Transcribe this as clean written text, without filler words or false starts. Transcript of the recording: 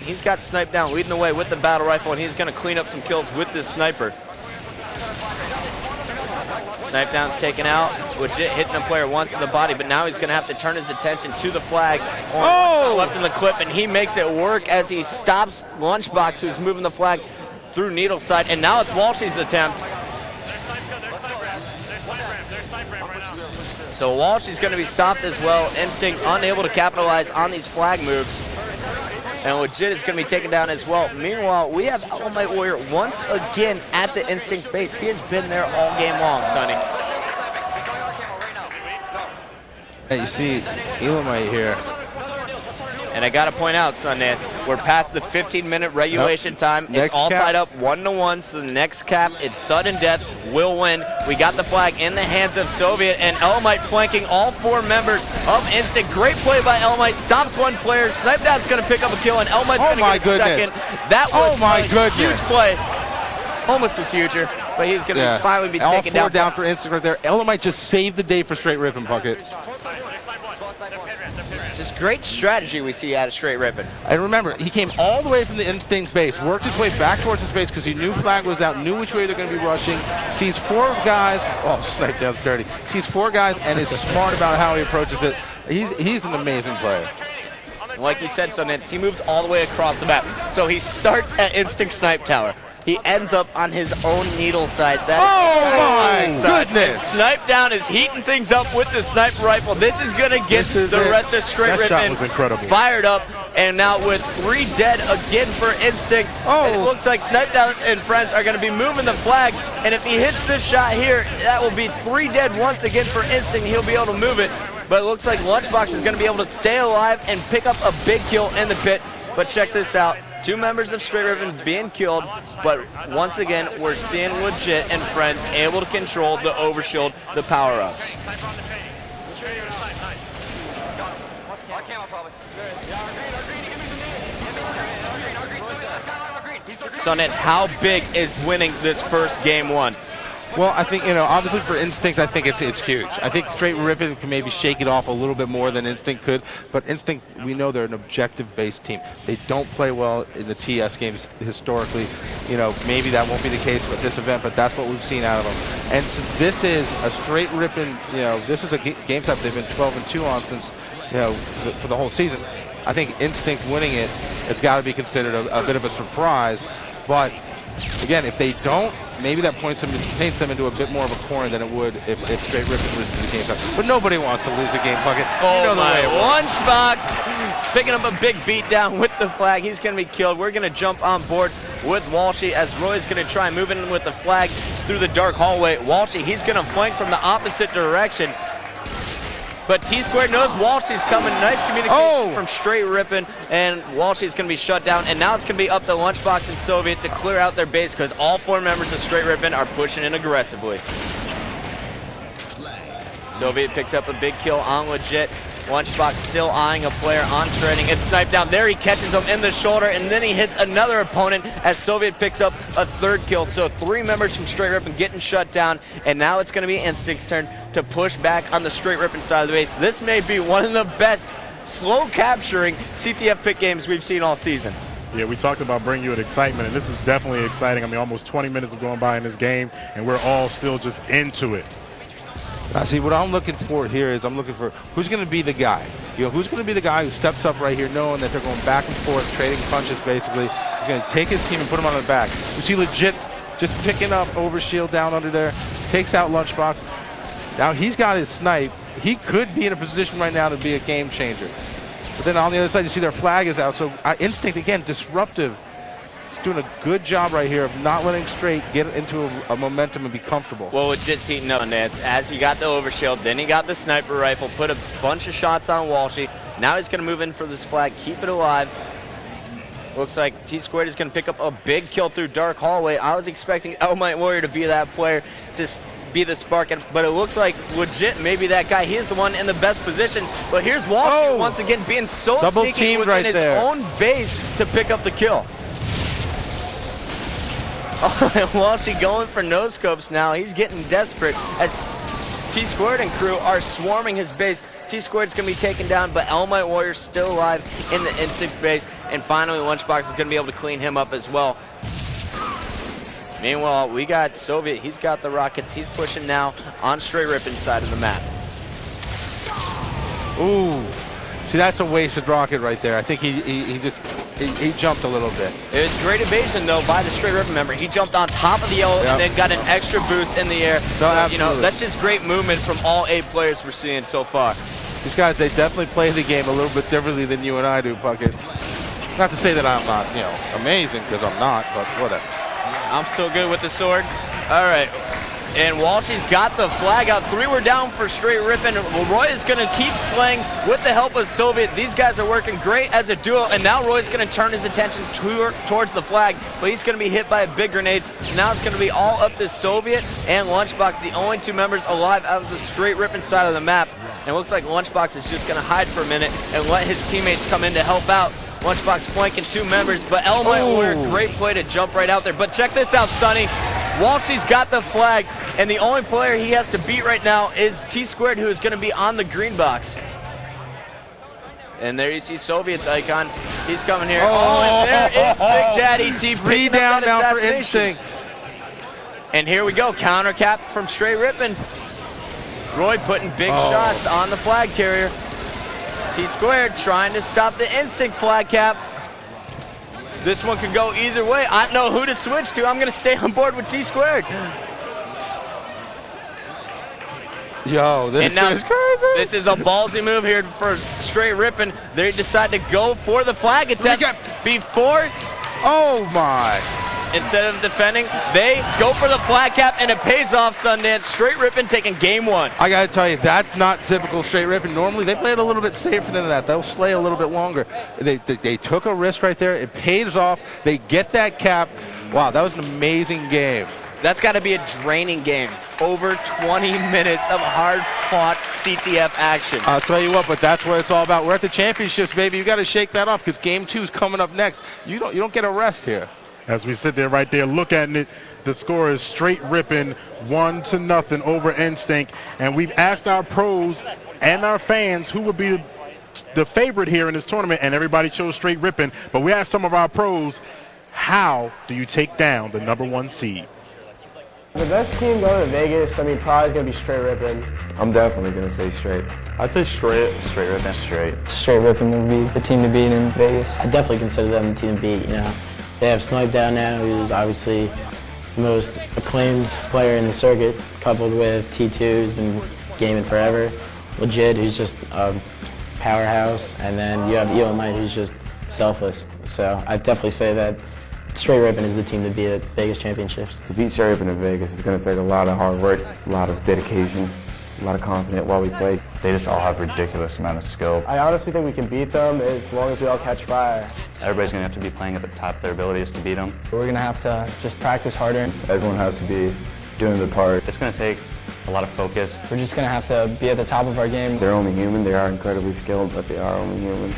He's got Snipedown leading the way with the battle rifle, and he's going to clean up some kills with this sniper. Snipedown's taken out, legit hitting a player once in the body, but now he's going to have to turn his attention to the flag. Left in the clip, and he makes it work as he stops Lunchbox, who's moving the flag through needle side, and now it's Walshy's attempt. So Walshy's going to be stopped as well. Instinct unable to capitalize on these flag moves. And Legit is going to be taken down as well. Meanwhile, we have Elamite Warrior once again at the Instinct base. He has been there all game long, Sonny. Hey, you see Elamite here. And I got to point out, Sundance, we're past the 15-minute regulation time. It's all tied up 1-1, so the next cap, it's sudden death, will win. We got the flag in the hands of Soviet, and Elamite flanking all 4 members of Instinct. Great play by Elamite, stops one player. Snipedown's going to pick up a kill, and Elamite's going to get a second. That was a huge play. Almost was huger, but he's going to finally be taken down. All 4 down for Instinct right there. Elamite just saved the day for Str8 Rippin, Bucket. Just great strategy we see out of Str8 Rippin. And remember, he came all the way from the Instinct base, worked his way back towards his base because he knew flag was out, knew which way they're going to be rushing, sees 4 guys, Snipedown's dirty, sees 4 guys and is smart about how he approaches it. He's an amazing player. Like you said, Sundance, he moved all the way across the map. So he starts at Instinct Snipe Tower. He ends up on his own needle side. My goodness! And Snipedown is heating things up with the sniper rifle. This is going to get the rest of Str8 Rippin fired up. And now with 3 dead again for Instinct, it looks like Snipedown and friends are going to be moving the flag. And if he hits this shot here, that will be 3 dead once again for Instinct. He'll be able to move it. But it looks like Lunchbox is going to be able to stay alive and pick up a big kill in the pit. But check this out. 2 members of Str8 Rippin being killed, but once again, we're seeing Legit and friends able to control the overshield, the power-ups. So, Ned, how big is winning this first game 1? Well, I think, obviously for Instinct, I think it's huge. I think Str8 Rippin can maybe shake it off a little bit more than Instinct could, but Instinct, we know they're an objective-based team. They don't play well in the TS games historically. Maybe that won't be the case with this event, but that's what we've seen out of them. And since this is a Str8 Rippin, this is a game type they've been 12-2 on since, for the whole season. I think Instinct winning it has got to be considered a bit of a surprise, but again, if they don't, maybe that paints them into a bit more of a corner than it would if Str8 Rippin loses the game time. But nobody wants to lose a game, Bucket. Lunchbox picking up a big beat down with the flag. He's going to be killed. We're going to jump on board with Walshy as Roy's going to try moving in with the flag through the dark hallway. Walshy, he's going to flank from the opposite direction. But Tsquared knows Walshy's coming. Nice communication from Str8 Rippin, and Walshy's going to be shut down. And now it's going to be up to Lunchbox and Soviet to clear out their base because all 4 members of Str8 Rippin are pushing in aggressively. Soviet picks up a big kill on Legit. Lunchbox still eyeing a player on training. It's Snipedown. There he catches him in the shoulder, and then he hits another opponent as Soviet picks up a 3rd kill. So 3 members from Str8 Rippin getting shut down, and now it's going to be Instinct's turn to push back on the Str8 Rippin side of the base. This may be one of the best slow capturing CTF pick games we've seen all season. Yeah, we talked about bringing you an excitement, and this is definitely exciting. I mean, almost 20 minutes of going by in this game, and we're all still just into it. See, what I'm looking for here is I'm looking for who's going to be the guy. Who's going to be the guy who steps up right here knowing that they're going back and forth, trading punches basically. He's going to take his team and put him on the back. You see Legit just picking up Overshield down under there, takes out Lunchbox. Now he's got his snipe. He could be in a position right now to be a game changer. But then on the other side, you see their flag is out. So Instinct, again, disruptive. He's doing a good job right here of not letting Str8 get into a momentum and be comfortable. Well, Legit's heating up, Nance, as he got the overshield, then he got the sniper rifle, put a bunch of shots on Walshy. Now he's going to move in for this flag, keep it alive. Looks like Tsquared is going to pick up a big kill through dark hallway. I was expecting Elamite Warrior to be that player, to be the spark, but it looks like Legit may be that guy. He is the one in the best position. But here's Walshy once again being so sneaky within his own base to pick up the kill. Walshy going for no scopes now. He's getting desperate as Tsquared and crew are swarming his base. Tsquared's going to be taken down, but Elamite Warrior's still alive in the Instinct base. and finally Lunchbox is going to be able to clean him up as well. Meanwhile, we got Soviet. He's got the rockets. He's pushing now on Str8 Rippin's side of the map. Ooh. See, that's a wasted rocket right there. I think he jumped a little bit. It was great evasion, though, by the Str8 Rippin member. He jumped on top of the yellow and then got an extra boost in the air. No, you know, that's just great movement from all 8 players we're seeing so far. These guys, they definitely play the game a little bit differently than you and I do, Puckett. Not to say that I'm not, you know, amazing, because I'm not, but whatever. I'm still good with the sword. All right. And Walshy's got the flag out. 3 were down for Str8 Rippin. Roy is going to keep slaying with the help of Soviet. These guys are working great as a duo, and now Roy's going to turn his attention towards the flag, but he's going to be hit by a big grenade. Now it's going to be all up to Soviet and Lunchbox, the only 2 members alive out of the Str8 Rippin side of the map. And it looks like Lunchbox is just going to hide for a minute and let his teammates come in to help out. Lunchbox flanking 2 members, but Elamite with a great play to jump right out there. But check this out, Sonny. Walshy's got the flag, and the only player he has to beat right now is Tsquared, who is going to be on the green box. And there you see Soviet's icon. He's coming here. And there is Big Daddy T. 3 down now for Instinct. And here we go, counter cap from Str8 Rippin. Roy putting big shots on the flag carrier. Tsquared trying to stop the Instinct flag cap. This one could go either way. I don't know who to switch to. I'm going to stay on board with Tsquared. Yo, this is crazy. This is a ballsy move here for Str8 Rippin. They decide to go for the flag attempt before. Oh my. Instead of defending, they go for the flag cap, and it pays off, Sundance. Str8 Rippin taking game 1. I got to tell you, that's not typical Str8 Rippin. Normally, they play it a little bit safer than that. They'll slay a little bit longer. They took a risk right there. It pays off. They get that cap. Wow, that was an amazing game. That's got to be a draining game. Over 20 minutes of hard-fought CTF action. I'll tell you what, but that's what it's all about. We're at the championships, baby. You got to shake that off because game 2 is coming up next. You don't get a rest here. As we sit there right there, look at it. The score is Str8 Rippin 1-0 over Instinct. And we've asked our pros and our fans who would be the favorite here in this tournament, and everybody chose Str8 Rippin. But we asked some of our pros, how do you take down the #1 seed? The best team going to Vegas, I mean, probably is going to be Str8 Rippin. I'm definitely going to say Str8. I'd say Str8 Rippin. Str8 Rippin would be the team to beat in Vegas. I definitely consider them the team to beat, you know. They have Snipedown now, who's obviously the most acclaimed player in the circuit, coupled with T2, who's been gaming forever. Legit, who's just a powerhouse. And then you have Elamite, who's just selfless. So I'd definitely say that Str8 Rippin is the team to beat at the Vegas Championships. To beat Str8 Rippin in Vegas is going to take a lot of hard work, a lot of dedication, a lot of confidence while we play. They just all have ridiculous amount of skill. I honestly think we can beat them as long as we all catch fire. Everybody's going to have to be playing at the top of their abilities to beat them. We're going to have to just practice harder. Everyone has to be doing their part. It's going to take a lot of focus. We're just going to have to be at the top of our game. They're only human. They are incredibly skilled, but they are only human.